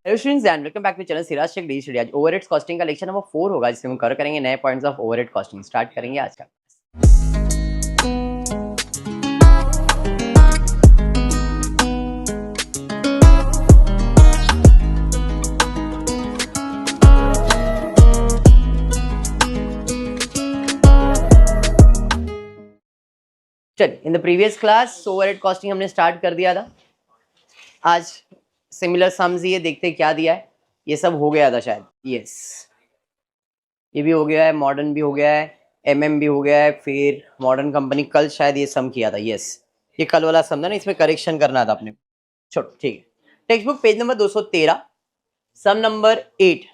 Hello students and welcome back to channel Siraj Shaikh the study. आज overheads costing का lecture number 4 होगा, जिसमें हम कवर करेंगे नए points of overhead costing. Start करेंगे आज का। चल, in the previous class overhead costing हमने स्टार्ट कर दिया था। आज सिमिलर सम्स ये देखते क्या दिया है। ये सब हो गया था शायद, यस ये भी हो गया है, मॉडर्न भी हो गया है, एमएम भी हो गया है, फिर मॉडर्न कंपनी कल शायद ये सम किया था। यस ये कल वाला सम था ना, इसमें करेक्शन करना था अपने। छोड़ो ठीक है। Text book page number 213, sum number 8।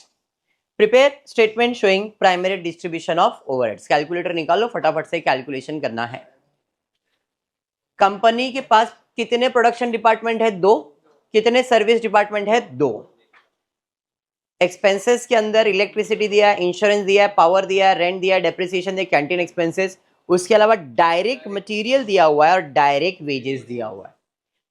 Prepare statement showing primary distribution of overheads. Calculator निकालो, फटाफट से कैलकुलेशन करना है। कंपनी के पास कितने प्रोडक्शन डिपार्टमेंट है? 2। कितने सर्विस डिपार्टमेंट है? 2। एक्सपेंसेस के अंदर इलेक्ट्रिसिटी दिया है, इंश्योरेंस दिया है, पावर दिया है, रेंट दिया है, डेप्रिसिएशन दिया, कैंटीन एक्सपेंसेस, उसके अलावा डायरेक्ट मटेरियल दिया हुआ है और डायरेक्ट वेजेस दिया हुआ है।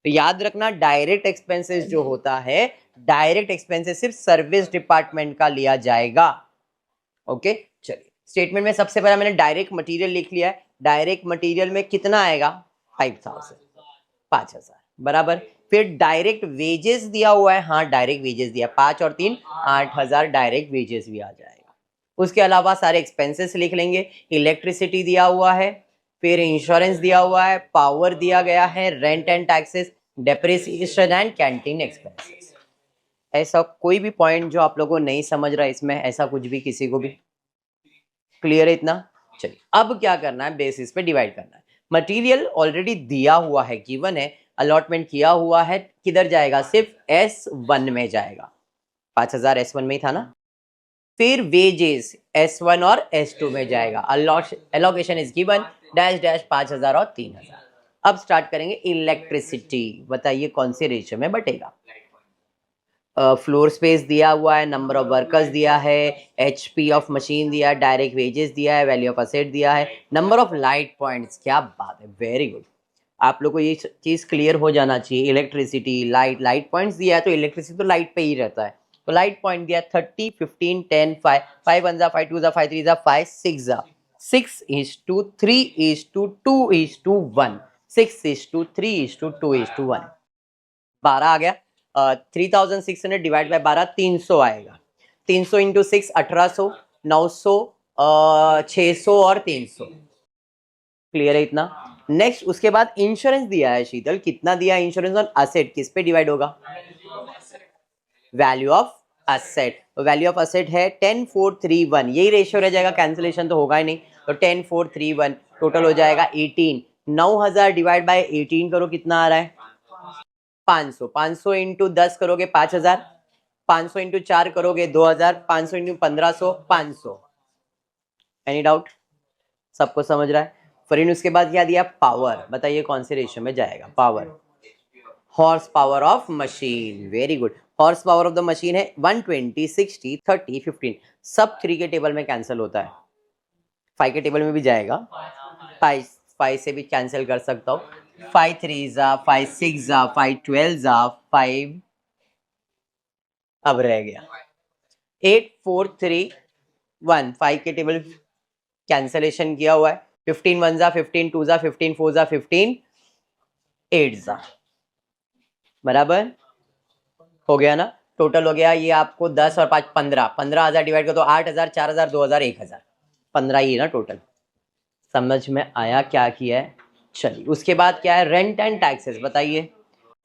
तो याद रखना, डायरेक्ट एक्सपेंसेस जो होता है, डायरेक्ट एक्सपेंसेस सिर्फ सर्विस डिपार्टमेंट का लिया जाएगा। ओके चलिए, स्टेटमेंट में सबसे पहले मैंने डायरेक्ट मटेरियल लिख लिया है। डायरेक्ट मटेरियल में कितना आएगा? 5000 बराबर। फिर डायरेक्ट वेजेस दिया हुआ है, हाँ डायरेक्ट वेजेस दिया, 5 और 3 8000 डायरेक्ट वेजेस भी आ जाएगा। उसके अलावा सारे एक्सपेंसेस लिख लेंगे। इलेक्ट्रिसिटी दिया हुआ है, फिर इंश्योरेंस दिया हुआ है, पावर दिया गया है, rent and taxes, depreciation and canteen expenses. ऐसा कोई भी पॉइंट जो आप लोगों को नहीं समझ रहा है इसमें, ऐसा कुछ भी किसी को भी क्लियर है इतना? चलिए अब क्या करना है, बेसिस पे डिवाइड करना है। मटेरियल ऑलरेडी दिया हुआ है, गिवन है, अलॉटमेंट किया हुआ है, किधर जाएगा? सिर्फ S1 में जाएगा। 5000 S1 में ही था ना। फिर वेजेस S1 और S2 में जाएगा। Allocation is given dash dash 5000 और 3000। अब स्टार्ट करेंगे इलेक्ट्रिसिटी। बताइए कौन से रेशियो में बटेगा? फ्लोर स्पेस दिया हुआ है, नंबर ऑफ वर्कर्स दिया है, HP ऑफ मशीन दिया है, डायरेक्ट वेजेस दिया है, वैल्यू ऑफ असेट दिया है, नंबर ऑफ लाइट पॉइंट्स। क्या बात है, वेरी गुड। आप लोग को ये चीज क्लियर हो जाना चाहिए। इलेक्ट्रिसिटी, लाइट पॉइंट्स दिया है, तो इलेक्ट्रिसिटी तो लाइट पे ही रहता है। तो लाइट पॉइंट दिया 30, 15, 10, 5, 5 1 जा, 5 2 जा, 5 3 जा, 5 6 जा, 6:3:2:1, 6:3:2:1, 12 आ गया। 3600 डिवाइड बाय 12, 300 आएगा। 300 इंटू 6 1800, 900, 600 और 300। क्लियर है इतना? नेक्स्ट उसके बाद इंश्योरेंस दिया है शीतल, कितना दिया है इंश्योरेंस ऑन असेट? किस पे डिवाइड होगा? Value of asset. Value of asset है 10431। यही रेशियो रह जाएगा, कैंसिलेशन तो होगा ही नहीं। तो 10431 टोटल हो जाएगा 18। 9000 डिवाइड बाय 18 करो, कितना आ रहा है? 500। 500 इंटू 10 करोगे 5000, 500 इंटू 4 करोगे 2000, 500 इंटू 1500 500। Any doubt? सबको समझ रहा है? फिर उसके बाद क्या दिया? पावर। बताइए कौन से रेशियो में जाएगा? Power, horse power of machine. Very good. Horse power of the machine है 120, 60, 30, 15। सब 3 के टेबल में कैंसिल होता है, 5 के टेबल में भी जाएगा। 5 से भी कैंसिल कर सकता हूँ। 5 3 जा, 5 6 जा, 5 12 जा, 5 अब रह गया 8 4 3 1। 5 के टेबल कैंसिलेशन किया हुआ है। 15 1 जा, 15 2 जा, 15 4 जा, 15 8 जा, बराबर हो गया ना? टोटल हो गया ये आपको 10 और 5 15। 15000 डिवाइड कर दो, 8000, 4000, 2000, 1000, 15 ही है ना टोटल। समझ में आया क्या किया है? चलिए उसके बाद क्या है? Rent and taxes. बताइए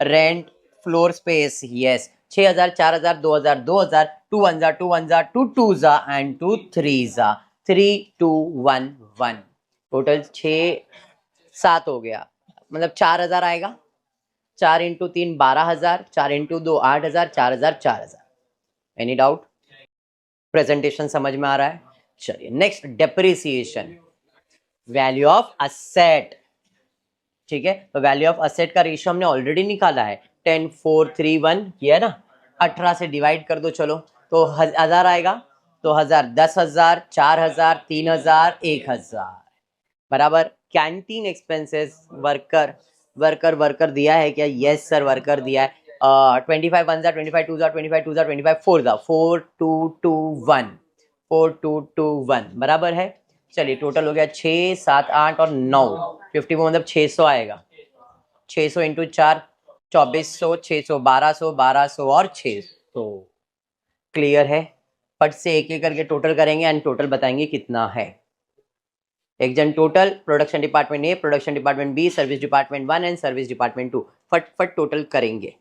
रेंट, फ्लोर स्पेस, यस 6000, 4000, 2000, 2000, 2 1 जा, 2 1 जा, 2 2 जा एंड 2 3 जा, 3 2 1 1। टोटल 6 7 हो गया, मतलब 4000 आएगा। 4 into 3 12000, 4 into 2 8000, 4000 4000। Any doubt? Presentation समझ में आ रहा है? चलिए next, depreciation, value of asset. ठीक है, तो वैल्यू ऑफ असेट का रेशियो हमने ऑलरेडी निकाला है, 10431 किया है ना। 18 से डिवाइड कर दो, चलो तो 1000 आएगा। तो 1000, 10,000, 4000, 3000, 1000, बराबर। कैंटीन एक्सपेंसेस, वर्कर दिया है क्या? यस सर वर्कर दिया है। 25 वन जा 25 टू जा 25 टू जा 25 फोर जा 4221 4221 बराबर है। चलिए टोटल हो गया 6 7 8 और 9 50 मतलब 600 आएगा। 600 इंटू 4 2400 600 1200 1200 और 600। क्लियर है। फट से एक एक करके टोटल करेंगे एंड टोटल बताएंगे कितना है। एक जन total production department A, production department B, service department 1 and service department 2। फट फट टोटल करेंगे।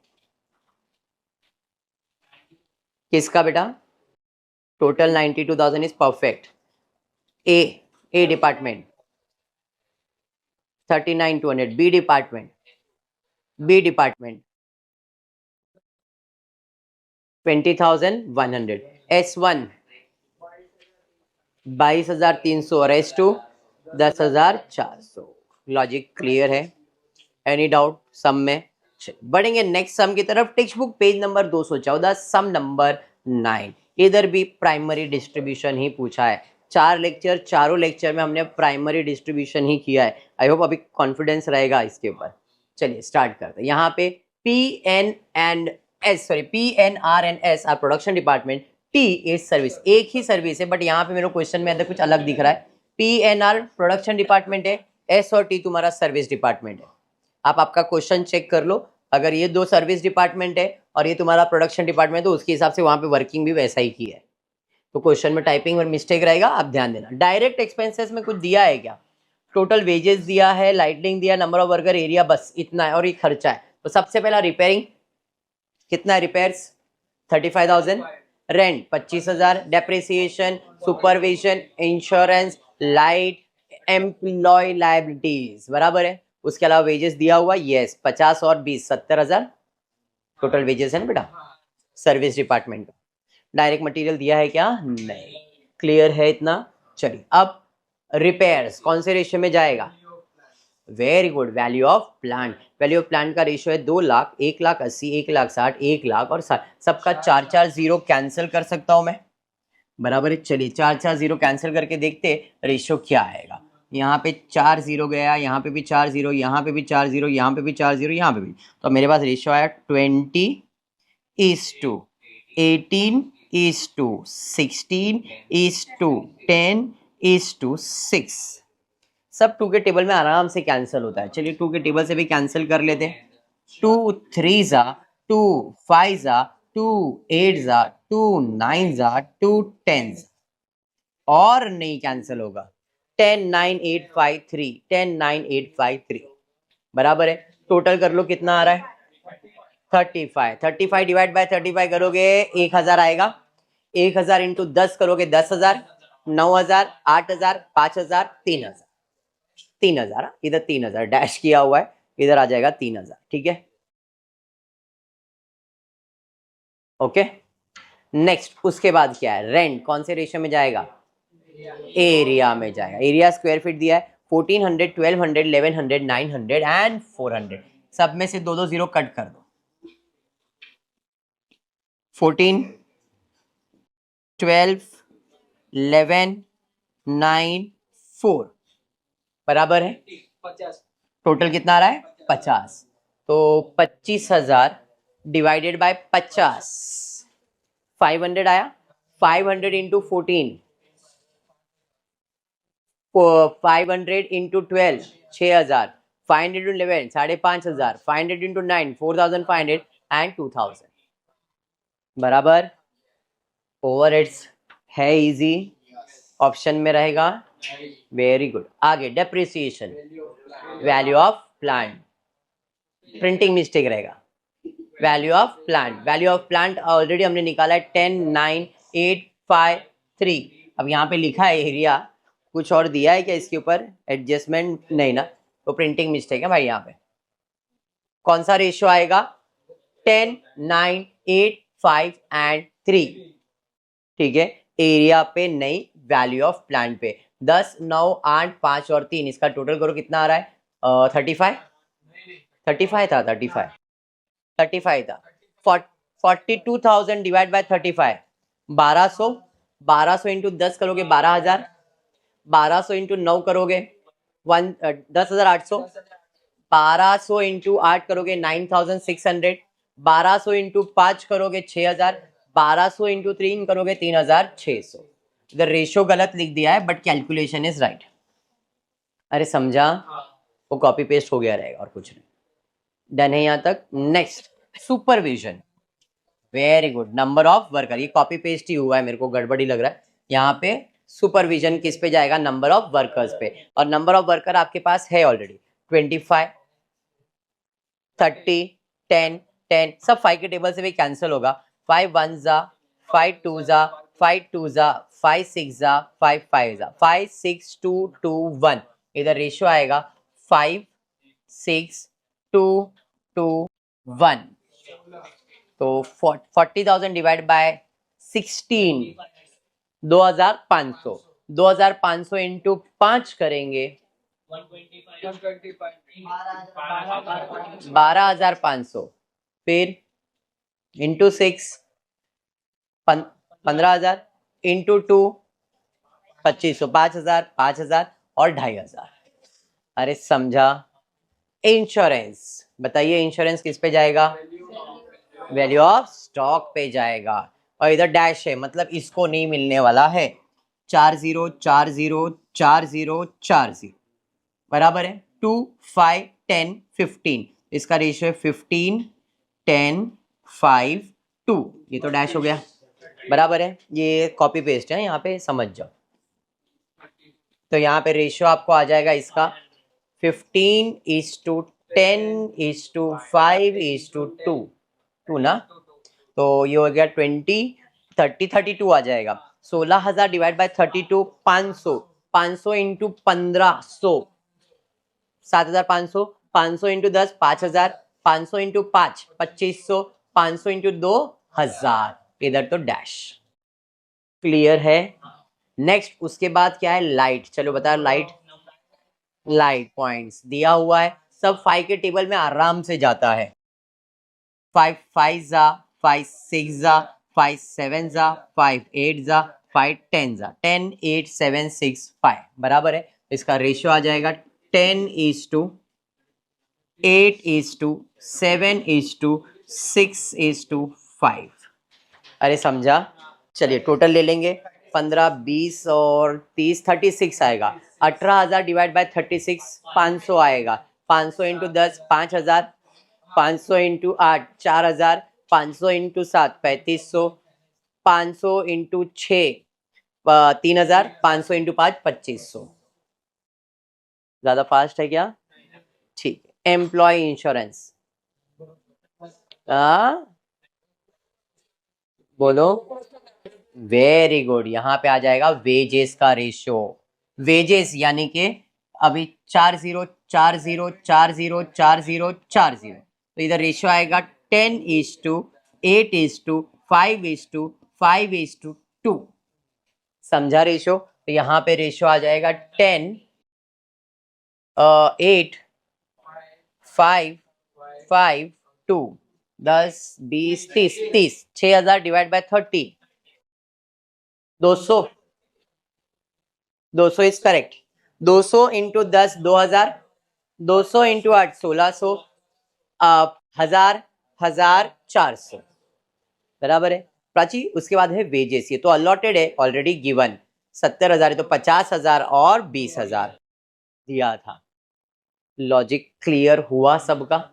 किसका बेटा? Total 92,000 is perfect. A department 39,200, B department 20,100, S1 22,300 और S2 10,400। लॉजिक क्लियर है? एनी डाउट सम में? बढ़ेंगे नेक्स्ट सम की तरफ। Text book page number 214, sum number 9। इधर भी प्राइमरी डिस्ट्रीब्यूशन ही पूछा है। चारों लेक्चर में हमने प्राइमरी डिस्ट्रीब्यूशन ही किया है। आई होप अभी कॉन्फिडेंस रहेगा इसके ऊपर। चलिए स्टार्ट करते हैं। यहाँ पे PNR&S are production department, T is service. एक ही सर्विस है बट यहाँ पे मेरे क्वेश्चन में अंदर कुछ अलग दिख रहा है। PNR प्रोडक्शन डिपार्टमेंट है, S और T तुम्हारा सर्विस डिपार्टमेंट है। आप आपका क्वेश्चन चेक कर लो। अगर ये दो सर्विस डिपार्टमेंट है और ये तुम्हारा प्रोडक्शन डिपार्टमेंट, तो उसके हिसाब से वहां पे वर्किंग भी वैसा ही की है। तो क्वेश्चन में टाइपिंग में मिस्टेक रहेगा, आप ध्यान देना। डायरेक्ट एक्सपेंसेस में कुछ दिया है क्या? टोटल वेजेस दिया है, लाइटनिंग दिया, नंबर ऑफ वर्कर, एरिया, बस इतना है और ये खर्चा है। तो सबसे पहला रिपेयरिंग कितना है? Repairs 35,000, rent 25,000, depreciation, supervision, insurance, light, employ liabilities बराबर है। उसके अलावा वेजेस दिया हुआ, यस 50 और 20 70,000 टोटल वेजेस है ना बेटा सर्विस डिपार्टमेंट का। डायरेक्ट मटेरियल दिया है क्या? नहीं। क्लियर है इतना? चलिए अब रिपेयर्स कौन से रेशियो में जाएगा? Very good, value of plant. Value of plant का रेशियो है 2 लाख, 1,80,000, 1,60,000, 1 लाख और 60। सबका 4 जीरो कैंसिल कर सकता हूं मैं, बराबर है। चलिए 4 जीरो कैंसिल करके देखते रेशियो क्या आएगा। यहाँ पे 4 जीरो गया, यहाँ पे भी 4 जीरो, यहाँ पे भी 4 जीरो, यहाँ पे भी 4 जीरो, यहाँ पे भी। तो मेरे पास रेशियो आया 20:18:16:10:6। सब 2 के टेबल में आराम से कैंसिल होता है। चलिए 2 के टेबल से भी कैंसिल कर लेते हैं। 2 3 जा 2 5 जा 2 8 जा 2 9 जा 2 10 और नहीं कैंसिल होगा। 10,9,853 10,9,853 बराबर है। टोटल कर लो कितना आ रहा है? 35 डिवाइड बाय 35 करोगे 1,000 आएगा। 1,000 इंटू 10 करोगे 10,000, 9,000, 8,000, 5,000, 3,000। 3,000 इधर 3,000 डैश किया हुआ है, इधर आ जाएगा 3,000। ठीक है ओके। नेक्स्ट उसके बाद क्या है? रेंट कौन से रेशियो में जाएगा? एरिया में जाएगा। एरिया स्क्वायर फीट दिया है 1400, 1200, 1100, 900 एंड 400। सब में से 2 जीरो कट कर दो। 14 12 11 9 4 बराबर है। टोटल कितना आ रहा है? 50। तो 25,000 डिवाइडेड बाय 50 500 आया। 500 into 14 500 into 12 6,000, 500 into 11 5,500, 500 into 9 4,500 and 2,000 बराबर। ओवरहेड्स है इजी, ऑप्शन में रहेगा। Very good. आगे depreciation, value of plant, printing mistake रहेगा। वैल्यू ऑफ प्लांट ऑलरेडी हमने निकाला है 10,9,853। अब यहाँ पे लिखा है एरिया, कुछ और दिया है क्या इसके ऊपर? एडजस्टमेंट नहीं ना, तो प्रिंटिंग मिस्टेक है भाई। यहाँ पे कौन सा रेशियो आएगा? 10 9 8 5 एंड 3। ठीक है, एरिया पे नहीं, वैल्यू ऑफ प्लांट पे। 10 9 8 5 और 3, इसका टोटल करो कितना आ रहा है? 35 था 35 था। 42,000 डिवाइड बाय 35 1200 इंटू 10 करोगे 12,000, 1200 इंटू 9 करोगे 10,800, 1200 इंटू 8 करोगे 9,600, 1200 इंटू 5 करोगे 6000, 1200 इंटू 3 करोगे 3600। इधर रेशियो गलत लिख दिया है बट कैलकुलेशन इज राइट। अरे समझा, वो कॉपी पेस्ट हो गया रहेगा और कुछ नहीं। डन है यहाँ तक। Next supervision, very good. Number of worker, ये कॉपी पेस्ट ही हुआ है, मेरे को गड़बड़ी लग रहा है। यहाँ पे सुपरविजन किस पे जाएगा, नंबर ऑफ वर्कर्स पे। और नंबर ऑफ वर्कर आपके पास है ऑलरेडी 25, 30, 10, 10, सब 5 के टेबल से भी कैंसिल होगा। 5 1 जा, 5 2 जा, 5 2 जा, 5 6 जा, 5 5 जा, 5 6 2 2 1। इधर रेशियो आएगा 5 6 2 2 1। तो 40,000 डिवाइड बाय 16, 2500। 2500 इंटू 5 करेंगे 12,500, फिर इंटू 6 15,000, इंटू 2 2500, 5,000 5,000 और 2,500। अरे समझा। इंश्योरेंस बताइए, इंश्योरेंस किस पे जाएगा, वैल्यू ऑफ स्टॉक पे जाएगा। और इधर डैश है मतलब इसको नहीं मिलने वाला है। 40 40 40 40 बराबर है 2 5 10 15। इसका रेशियो है 15 10 5 2। ये तो डैश हो गया, बराबर है। ये कॉपी पेस्ट है, यहाँ पे समझ जाओ। तो यहाँ पे रेशियो आपको आ जाएगा इसका 15:10:5:2 2 ना। तो ये हो गया 20 30 32 आ जाएगा। 16,000 divide by 32 500, 500 into 1500 7,500, 500 into 10 5,000, 500 into 5 2500, 500 into 2,000। इधर तो डैश क्लियर है। नेक्स्ट उसके बाद क्या है, लाइट। चलो बता, लाइट लाइट पॉइंट्स दिया हुआ है, सब 5 के टेबल में आराम से जाता है। 5 5 जा, 5 6 जा, 5 7 जा, 5 8 जा, 5 10 जा, 10 8 7 6 5 बराबर है। इसका रेशियो आ जाएगा 10:8:7:6:5। अरे समझा। चलिए टोटल ले लेंगे, 15 20 और 30 36 आएगा। 18,000 डिवाइड बाय 36 500 आएगा। 500 into 10 5,000, 500 into 8 4,000, 500 into 7 3500, 500 into 6 3,000, 500 into 5 2500। ज्यादा फास्ट है क्या, ठीक है। एम्प्लॉय इंश्योरेंस, बोलो। वेरी गुड, यहाँ पे आ जाएगा वेजेस का रेशियो। वेजेस यानी कि अभी 40 40 40 40 40, तो इधर रेशियो आएगा 10:8:5:2 समझा रेशियो। तो यहाँ पे रेशियो आ जाएगा 10 8 5 5 2 10 20 30 30। 6,000 divide by 30 200, 200 is correct. 200 into 10 2,000, 200 into 8 1,600, 1,000 1,400 बराबर है। प्राची उसके बाद है वेजेस, ये तो अलॉटेड है ऑलरेडी गिवन। 70,000 है तो 50,000 और 20,000 दिया था। लॉजिक क्लियर हुआ सबका,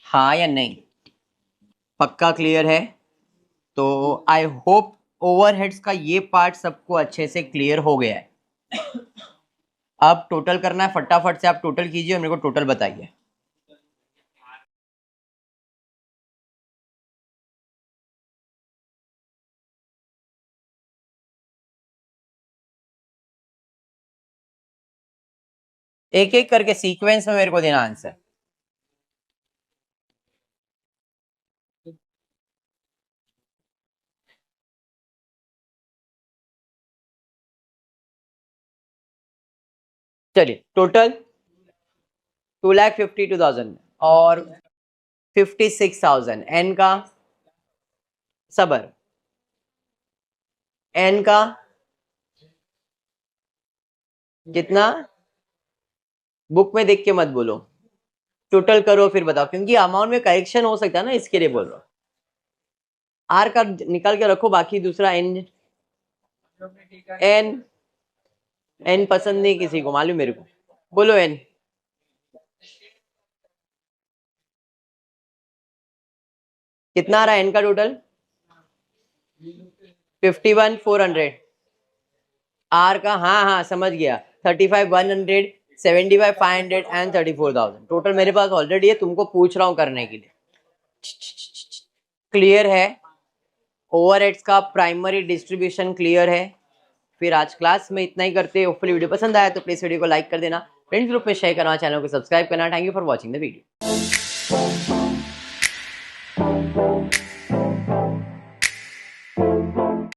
हाँ या नहीं, पक्का क्लियर है। तो आई होप ओवरहेड्स का ये पार्ट सबको अच्छे से क्लियर हो गया है। अब टोटल करना है, फटाफट से आप टोटल कीजिए और मेरे को टोटल बताइए। एक एक करके सीक्वेंस में मेरे को देना आंसर। चलिए टोटल 2,52,000 और 56,000 एन का, सबर एन का कितना, बुक में देख के मत बोलो। टोटल करो फिर बताओ, क्योंकि अमाउंट में करेक्शन हो सकता है ना, इसके लिए बोल रहा हूँ। आर का निकाल के रखो, बाकी दूसरा एन। एन एन पसंद नहीं किसी को, मालूम मेरे को। बोलो एन। कितना आ रहा है एन का टोटल? 51,400। आर का, हाँ हाँ समझ गया, 35,100, 75,500 एंड 34,000 टोटल मेरे पास ऑलरेडी है, तुमको पूछ रहा हूँ करने के लिए। क्लियर है? ओवरहेड्स का प्राइमरी डिस्ट्रीब्यूशन क्लियर है? फिर आज क्लास में इतना ही करते हैं। होपफुली वीडियो पसंद आया तो प्लीज वीडियो को लाइक कर देना, फ्रेंड्स ग्रुप में शेयर करना, चैनल को सब्सक्राइब करना। Thank you for watching the video.